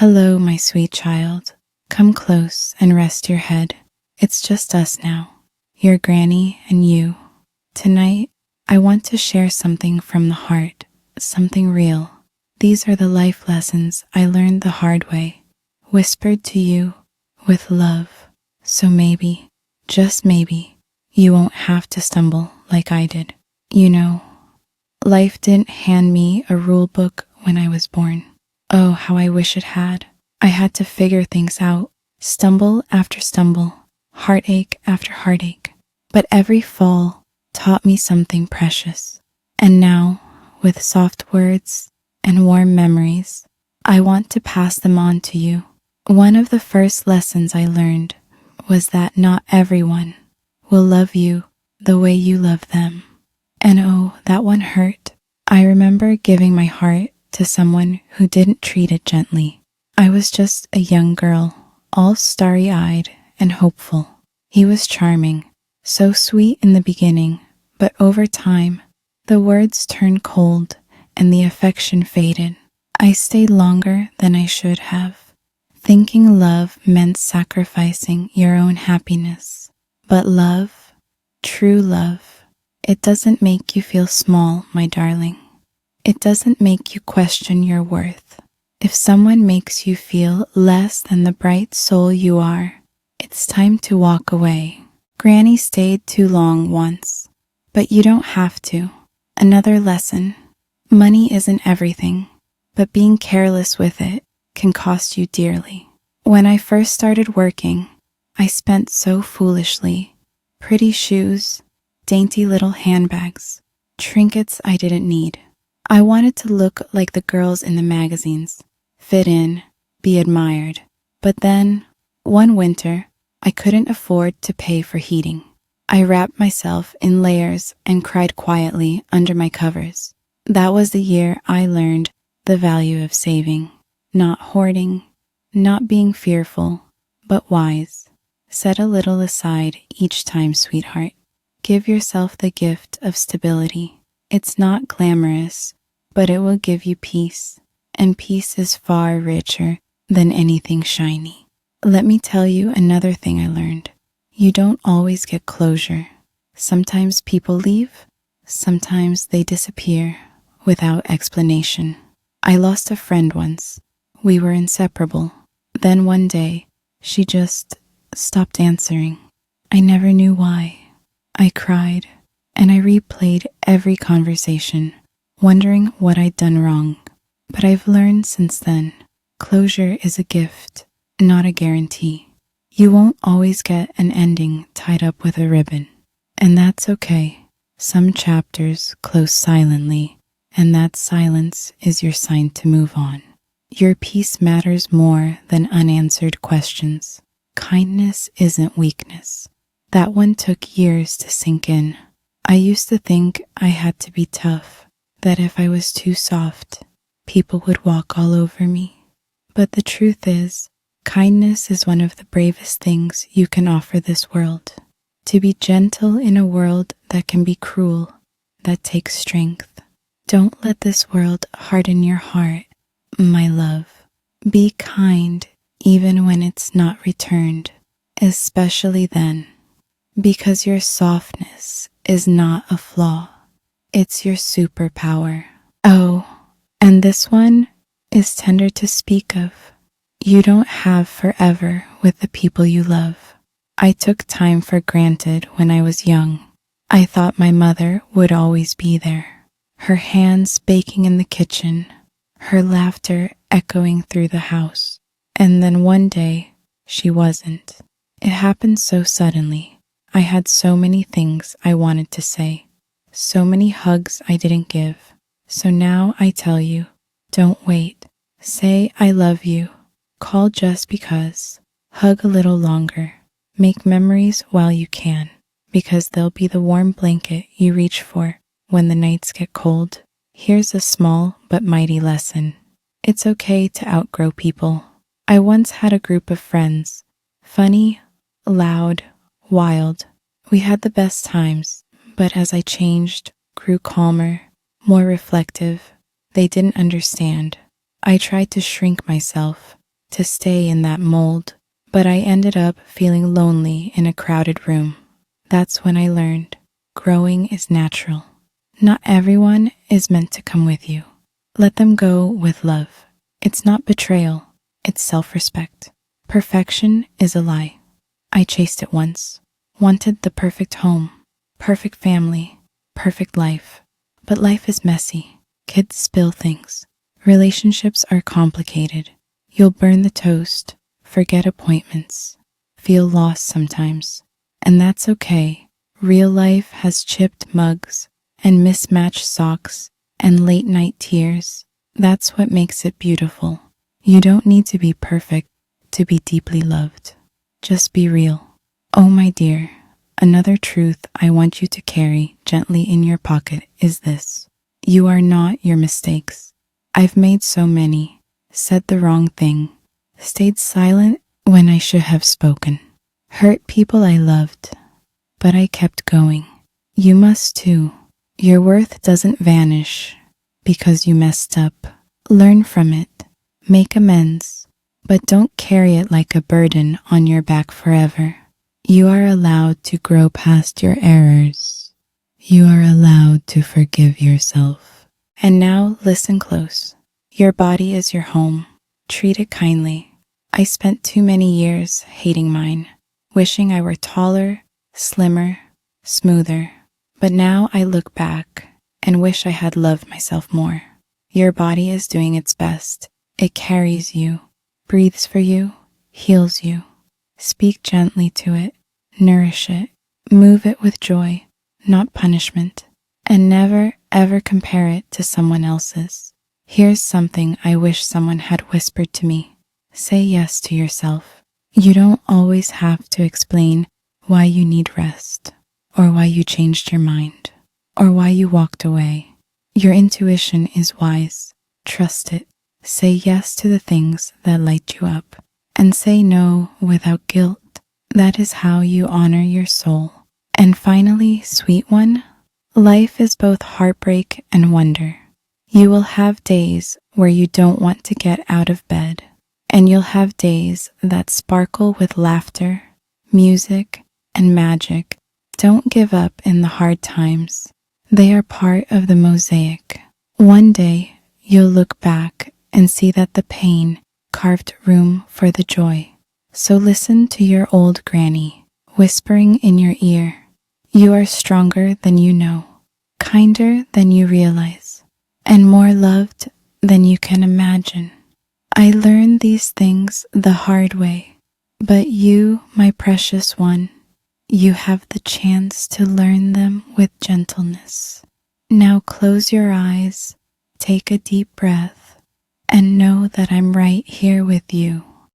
Hello, my sweet child. Come close and rest your head. It's just us now, your granny and you. Tonight, I want to share something from the heart, something real. These are the life lessons I learned the hard way, whispered to you with love. So maybe, just maybe, you won't have to stumble like I did. You know, life didn't hand me a rule book when I was born. Oh, how I wish it had. I had to figure things out, stumble after stumble, heartache after heartache. But every fall taught me something precious. And now, with soft words and warm memories, I want to pass them on to you. One of the first lessons I learned was that not everyone will love you the way you love them. And oh, that one hurt. I remember giving my heart to someone who didn't treat it gently. I was just a young girl, all starry-eyed and hopeful. He was charming, so sweet in the beginning, but over time, the words turned cold and the affection faded. I stayed longer than I should have, thinking love meant sacrificing your own happiness. But love, true love, it doesn't make you feel small, my darling. It doesn't make you question your worth. If someone makes you feel less than the bright soul you are, it's time to walk away. Granny stayed too long once, but you don't have to. Another lesson: money isn't everything, but being careless with it can cost you dearly. When I first started working, I spent so foolishly. Pretty shoes, dainty little handbags, trinkets I didn't need. I wanted to look like the girls in the magazines, fit in, be admired. But then, one winter, I couldn't afford to pay for heating. I wrapped myself in layers and cried quietly under my covers. That was the year I learned the value of saving, not hoarding, not being fearful, but wise. Set a little aside each time, sweetheart. Give yourself the gift of stability. It's not glamorous, but it will give you peace, and peace is far richer than anything shiny. Let me tell you another thing I learned. You don't always get closure. Sometimes people leave, sometimes they disappear without explanation. I lost a friend once. We were inseparable. Then one day, she just stopped answering. I never knew why. I cried, and I replayed every conversation, wondering what I'd done wrong. But I've learned since then, closure is a gift, not a guarantee. You won't always get an ending tied up with a ribbon, and that's okay. Some chapters close silently, and that silence is your sign to move on. Your peace matters more than unanswered questions. Kindness isn't weakness. That one took years to sink in. I used to think I had to be tough, that if I was too soft, people would walk all over me. But the truth is, kindness is one of the bravest things you can offer this world. To be gentle in a world that can be cruel, that takes strength. Don't let this world harden your heart, my love. Be kind even when it's not returned, especially then. Because your softness is not a flaw. It's your superpower. Oh, and this one is tender to speak of. You don't have forever with the people you love. I took time for granted when I was young. I thought my mother would always be there. Her hands baking in the kitchen, her laughter echoing through the house. And then one day, she wasn't. It happened so suddenly. I had so many things I wanted to say, so many hugs I didn't give. So now I tell you, don't wait. Say I love you. Call just because. Hug a little longer. Make memories while you can, because they'll be the warm blanket you reach for when the nights get cold. Here's a small but mighty lesson. It's okay to outgrow people. I once had a group of friends, funny, loud, wild. We had the best times, but as I changed, grew calmer, more reflective, they didn't understand. I tried to shrink myself, to stay in that mold, but I ended up feeling lonely in a crowded room. That's when I learned growing is natural. Not everyone is meant to come with you. Let them go with love. It's not betrayal, it's self-respect. Perfection is a lie. I chased it once, wanted the perfect home, perfect family, perfect life. But life is messy. Kids spill things. Relationships are complicated. You'll burn the toast, forget appointments, feel lost sometimes. And that's okay. Real life has chipped mugs and mismatched socks and late night tears. That's what makes it beautiful. You don't need to be perfect to be deeply loved. Just be real. Oh, my dear, another truth I want you to carry gently in your pocket is this. You are not your mistakes. I've made so many, said the wrong thing, stayed silent when I should have spoken, hurt people I loved, but I kept going. You must too. Your worth doesn't vanish because you messed up. Learn from it, make amends, but don't carry it like a burden on your back forever. You are allowed to grow past your errors. You are allowed to forgive yourself. And now listen close. Your body is your home. Treat it kindly. I spent too many years hating mine, wishing I were taller, slimmer, smoother. But now I look back and wish I had loved myself more. Your body is doing its best. It carries you, breathes for you, heals you. Speak gently to it, nourish it, move it with joy, not punishment, and never ever compare it to someone else's. Here's something I wish someone had whispered to me. Say yes to yourself. You don't always have to explain why you need rest, or why you changed your mind, or why you walked away. Your intuition is wise. Trust it. Say yes to the things that light you up, and say no without guilt. That is how you honor your soul. And finally, sweet one, life is both heartbreak and wonder. You will have days where you don't want to get out of bed, and you'll have days that sparkle with laughter, music, and magic. Don't give up in the hard times. They are part of the mosaic. One day, you'll look back and see that the pain carved room for the joy. So listen to your old granny, whispering in your ear. You are stronger than you know, kinder than you realize, and more loved than you can imagine. I learned these things the hard way, but you, my precious one, you have the chance to learn them with gentleness. Now close your eyes, take a deep breath, and know that I'm right here with you.